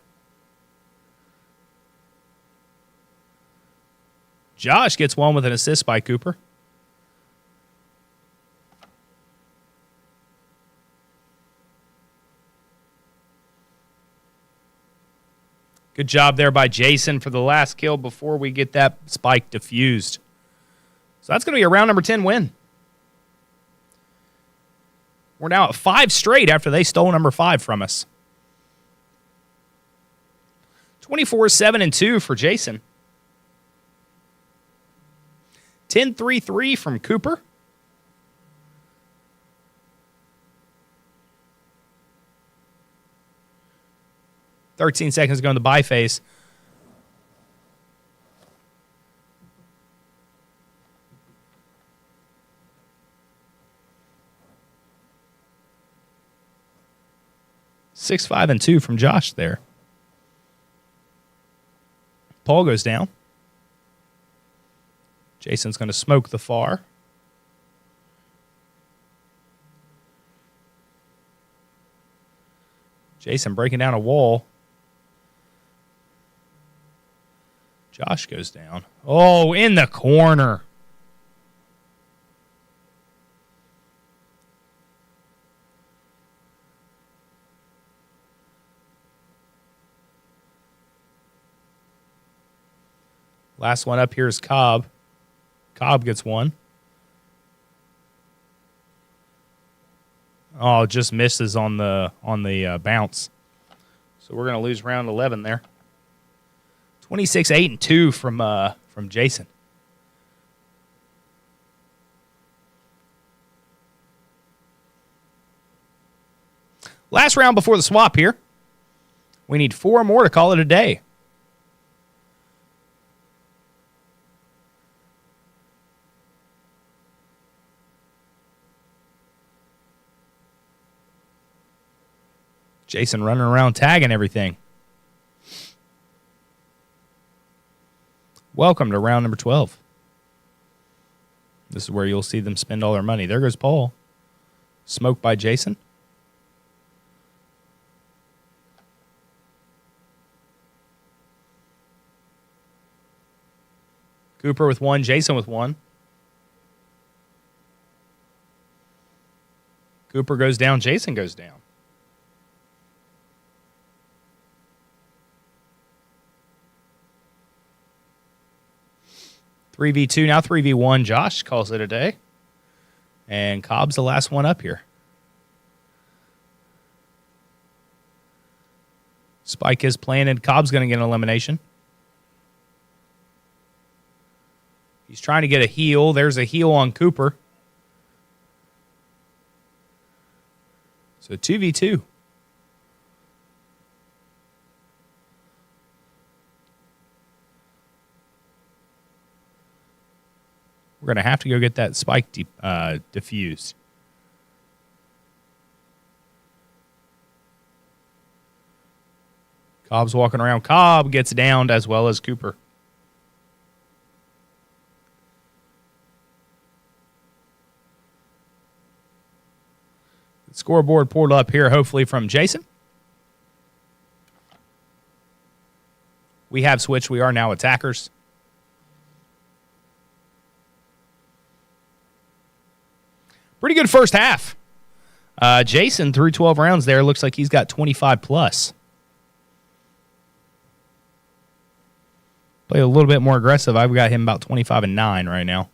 Josh gets one with an assist by Cooper. Good job there by Jason for the last kill before we get that spike defused. So that's going to be a round number 10 win. We're now at 5 straight after they stole number 5 from us. 24, 7, and 2 for Jason. 10, 3, 3 from Cooper. "13 seconds to go in the buy phase. Six, 5, and 2 from Josh there. Paul goes down. Jason's going to smoke the far. Jason breaking down a wall. Josh goes down. Oh, in the corner. Last one up here is Cobb. Cobb gets one. Oh, just misses on the bounce. So we're going to lose round 11 there. 26, 8, and 2 from Jason. Last round before the swap here. We need 4 more to call it a day. Jason running around tagging everything. Welcome to round number 12. This is where you'll see them spend all their money. There goes Paul. Smoked by Jason. Cooper with one, Jason with one. Cooper goes down, Jason goes down. Three v2, now 3v1. Josh calls it a day. And Cobb's the last one up here. Spike is planted. Cobb's going to get an elimination. He's trying to get a heal. There's a heal on Cooper. So 2v2. We're going to have to go get that spike diffused. Cobb's walking around. Cobb gets downed as well as Cooper. The scoreboard pulled up here, hopefully from Jason. We have switched. We are now attackers. Pretty good first half. Jason threw 12 rounds there. Looks like he's got 25 plus. Play a little bit more aggressive. I've got him about 25 and 9 right now.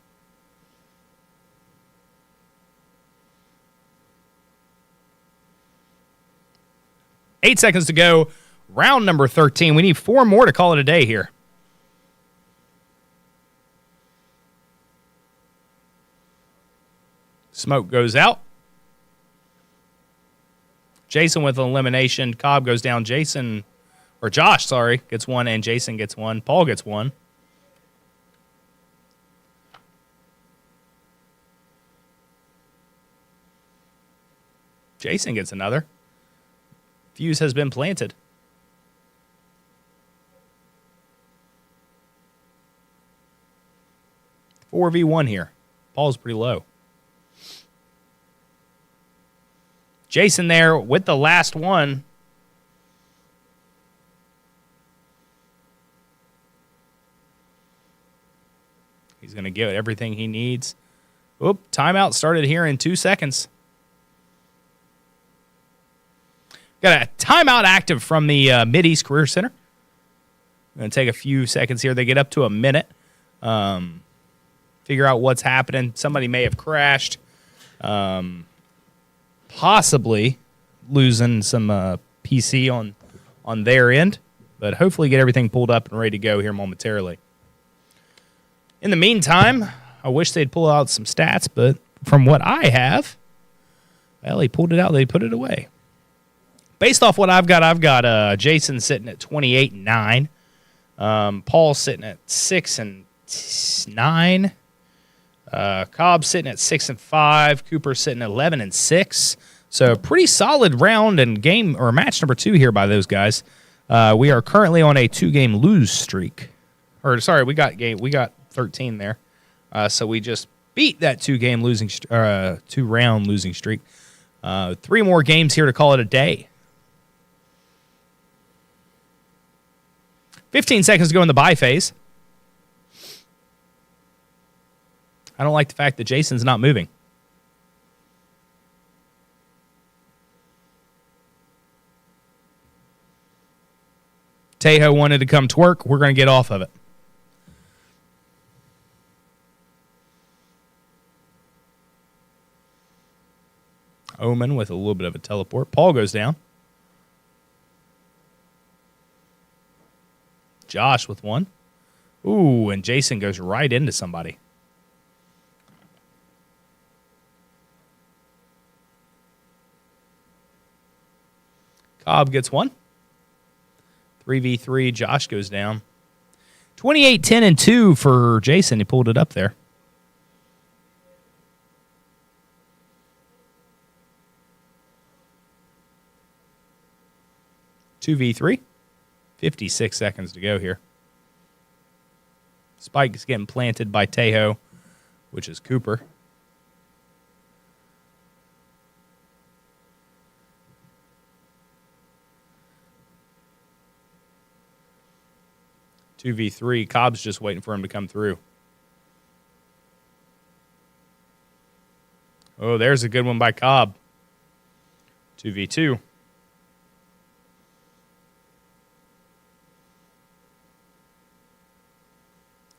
Eight seconds to go. Round number 13. We need 4 more to call it a day here. Smoke goes out. Jason with elimination. Cobb goes down. Josh, gets one, and Jason gets one. Paul gets one. Jason gets another. Fuse has been planted. Four v one here. Paul's pretty low. Jason there with the last one. He's going to get everything he needs. Oop, timeout started here in 2 seconds. Got a timeout active from the Mideast Career Center. Going to take a few seconds here. They get up to a minute. Figure out what's happening. Somebody may have crashed. Possibly losing some PC on their end. But hopefully get everything pulled up and ready to go here momentarily. In the meantime, I wish they'd pull out some stats, but from what I have, well, he pulled it out. They put it away. Based off what I've got Jason sitting at 28 and 9. Paul sitting at 6 and 9. Cobb sitting at 6 and 5. Cooper sitting at 11 and 6. So pretty solid round and game or match number 2 here by those guys. We are currently on a 2-game lose streak. Or sorry, we got 13 there. So we just beat that 2-game losing 2-round losing streak. 3 more games here to call it a day. 15 seconds to go in the bye phase. I don't like the fact that Jason's not moving. Tejo wanted to come twerk. We're going to get off of it. Omen with a little bit of a teleport. Paul goes down. Josh with one. Ooh, and Jason goes right into somebody. Cobb gets one. 3v3, Josh goes down. 28, 10, and 2 for Jason. He pulled it up there. Two v3. 56 seconds to go here. Spike is getting planted by Tejo, which is Cooper. Two v3. Cobb's just waiting for him to come through. Oh, there's a good one by Cobb. 2v2.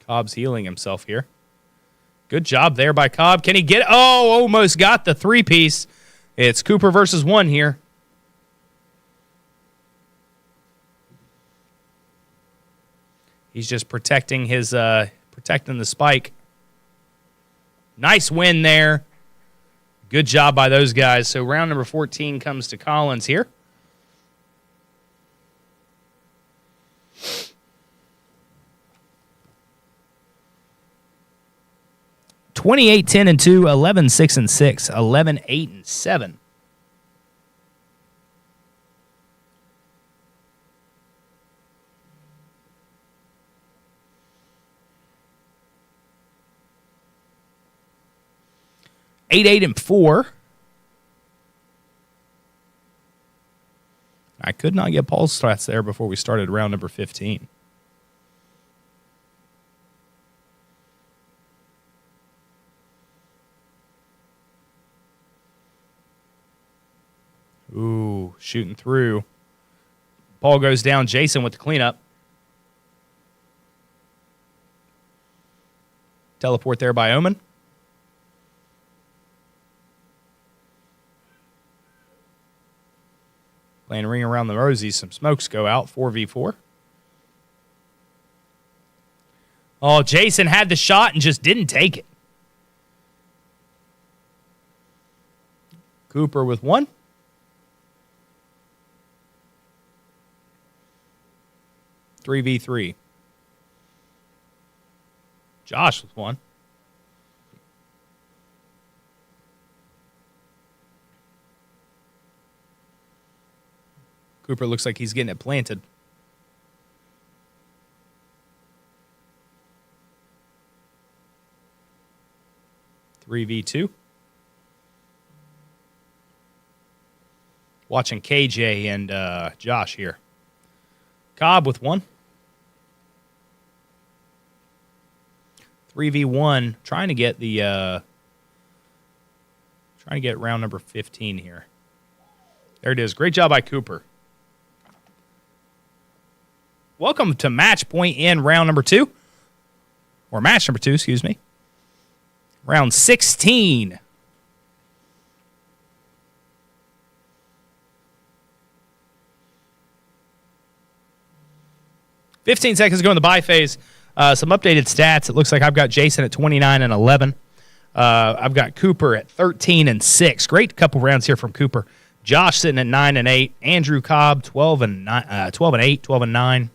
Cobb's healing himself here. Good job there by Cobb. Can he get it? Oh, almost got the 3-piece. It's Cooper versus 1 here. He's just protecting his protecting the spike. Nice win there. Good job by those guys. So round number 14 comes to Collins here. (28, 10, and 2, 11, 6, and 6, 11, 8, and 7. Eight, 8, and 4. I could not get Paul's stats there before we started round number 15. Ooh, shooting through. Paul goes down. Jason with the cleanup. Teleport there by Omen. Playing ring around the rosies. Some smokes go out. 4v4. Oh, Jason had the shot and just didn't take it. Cooper with 1. Three v 3. Josh with 1. Cooper looks like he's getting it planted. Three v 2. Watching KJ and Josh here. Cobb with 1. 3v1. Trying to get round number 15 here. There it is. Great job by Cooper. Welcome to match point in round number 2. Or match number 2, excuse me. Round 16. $15 seconds to go in the buy phase. Some updated stats. It looks like I've got Jason at 29 and 11. I've got Cooper at 13 and 6. Great couple rounds here from Cooper. Josh sitting at 9 and 8. Andrew Cobb 12 and 8, 12 and 9.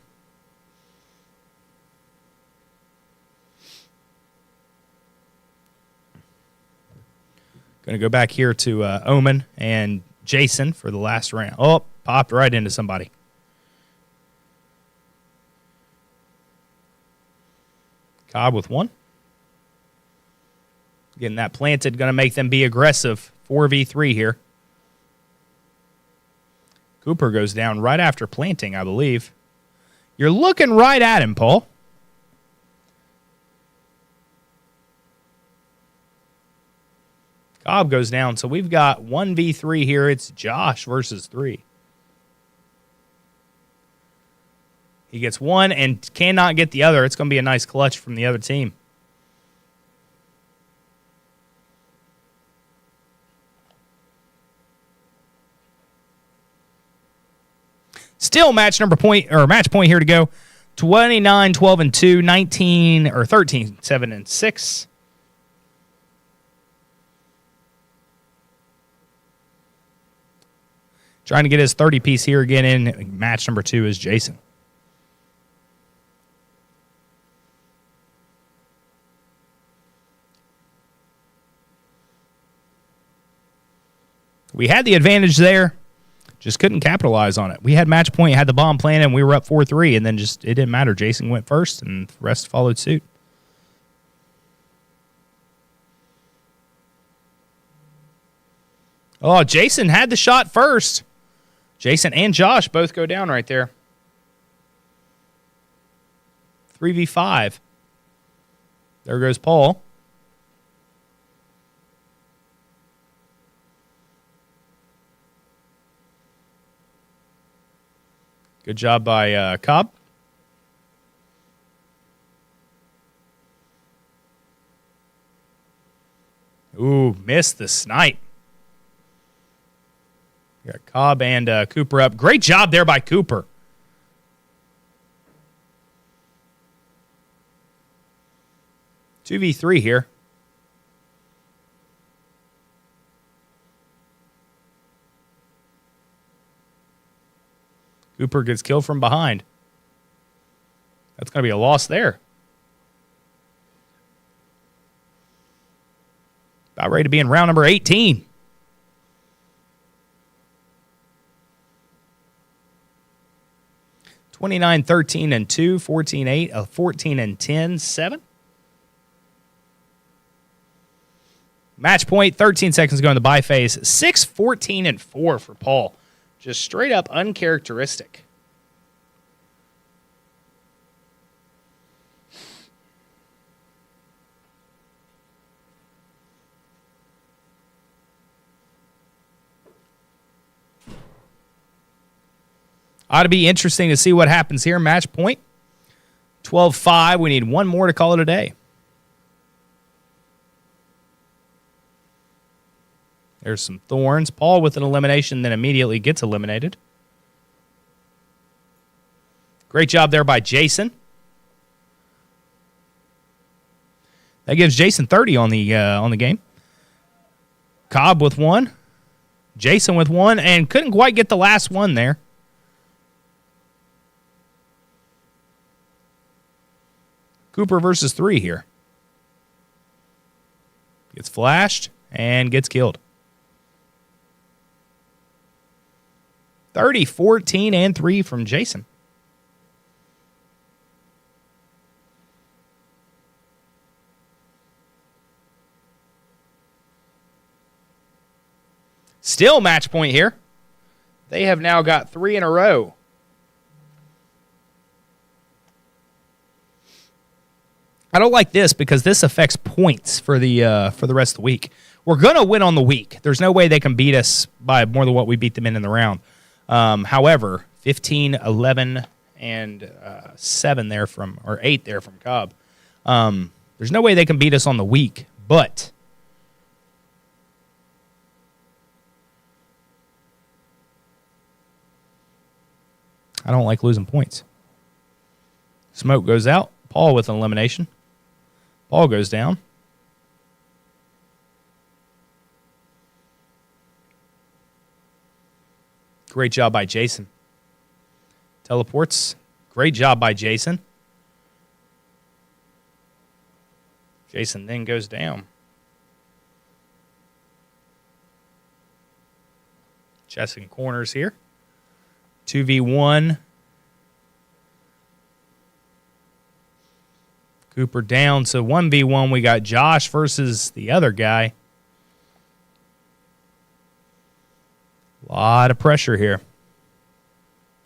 Going to go back here to Omen and Jason for the last round. Oh, popped right into somebody. Cobb with 1. Getting that planted, going to make them be aggressive. 4v3 here. Cooper goes down right after planting, I believe. You're looking right at him, Paul. Cobb goes down, so we've got 1v3 here. It's Josh versus 3. He gets 1 and cannot get the other. It's going to be a nice clutch from the other team. Still match point here to go. 29, 12 and 2, 19 or 13, 7 and 6. Trying to get his 30 piece here again in match number 2 is Jason. We had the advantage there, just couldn't capitalize on it. We had match point, had the bomb planted, and we were up 4-3, and then just it didn't matter. Jason went first, and the rest followed suit. Oh, Jason had the shot first. Jason and Josh both go down right there. 3v5. There goes Paul. Good job by Cobb. Ooh, missed the snipe. We got Cobb and Cooper up. Great job there by Cooper. Two v 3 here. Cooper gets killed from behind. That's going to be a loss there. About ready to be in round number 18. $29, 13 and 2, 14, 8, 14 and 10, 7. Match point, 13 seconds to go in the buy phase. 6, 14 and 4 for Paul. Just straight up uncharacteristic. Ought to be interesting to see what happens here. Match point, 12-5. We need one more to call it a day. There's some thorns. Paul with an elimination, then immediately gets eliminated. Great job there by Jason. That gives Jason 30 on the game. Cobb with one. Jason with one, and couldn't quite get the last one there. Cooper versus 3 here. Gets flashed and gets killed. 30, 14, and 3 from Jason. Still match point here. They have now got 3 in a row. I don't like this because this affects points for the rest of the week. We're going to win on the week. There's no way they can beat us by more than what we beat them in the round. However, 15, 11, and 7 there from, or 8 there from Cobb. There's no way they can beat us on the week, but I don't like losing points. Smoke goes out. Paul with an elimination. Paul goes down. Great job by Jason. Teleports. Great job by Jason. Jason then goes down. Chessing corners here. 2v1. Cooper down. So 1v1, we got Josh versus the other guy. A lot of pressure here.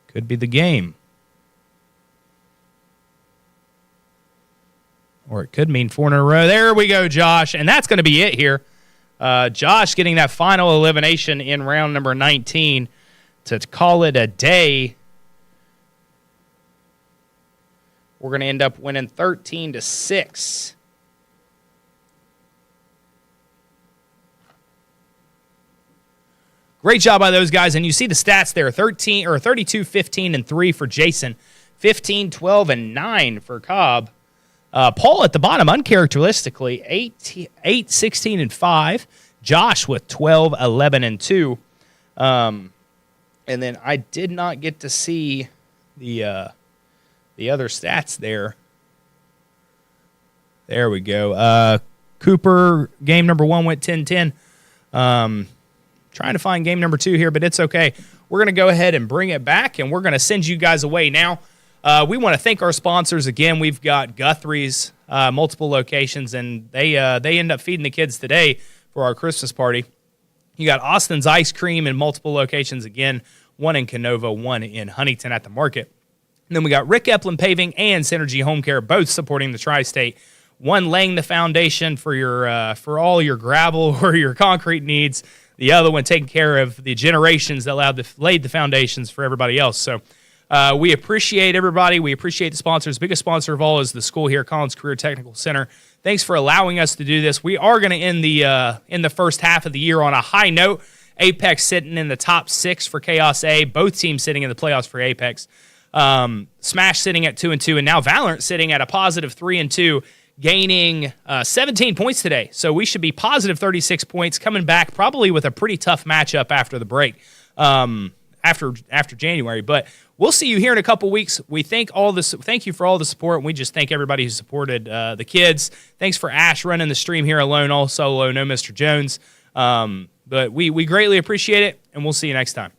Could be the game. Or it could mean 4 in a row. There we go, Josh. And that's going to be it here. Josh getting that final elimination in round number 19 to call it a day. We're going to end up winning 13-6. Great job by those guys. And you see the stats there. 32, 15, and 3 for Jason. 15, 12, and 9 for Cobb. Paul at the bottom, uncharacteristically, 8, 16, and 5. Josh with 12, 11, and 2. And then I did not get to see the other stats there. There we go. Cooper, game number 1 went 10-10. Trying to find game number 2 here, but it's okay. We're going to go ahead and bring it back, and we're going to send you guys away now. We want to thank our sponsors again. We've got Guthrie's, multiple locations, and they end up feeding the kids today for our Christmas party. You got Austin's Ice Cream in multiple locations again, 1 in Canova, 1 in Huntington at the market. And then we got Rick Epplin Paving and Synergy Home Care, both supporting the Tri-State. One laying the foundation for your for all your gravel or your concrete needs. The other one taking care of the generations that laid the foundations for everybody else. So we appreciate everybody. We appreciate the sponsors. Biggest sponsor of all is the school here, Collins Career Technical Center. Thanks for allowing us to do this. We are going to end the first half of the year on a high note. Apex sitting in the top 6 for Chaos A. Both teams sitting in the playoffs for Apex. Smash sitting at 2-2, and now Valorant sitting at a positive 3-2, gaining 17 points today. So we should be positive 36 points, coming back probably with a pretty tough matchup after the break, after January. But we'll see you here in a couple weeks. We thank you for all the support, and we just thank everybody who supported the kids. Thanks for Ash running the stream here alone, all solo, no Mr. Jones. But we greatly appreciate it, and we'll see you next time.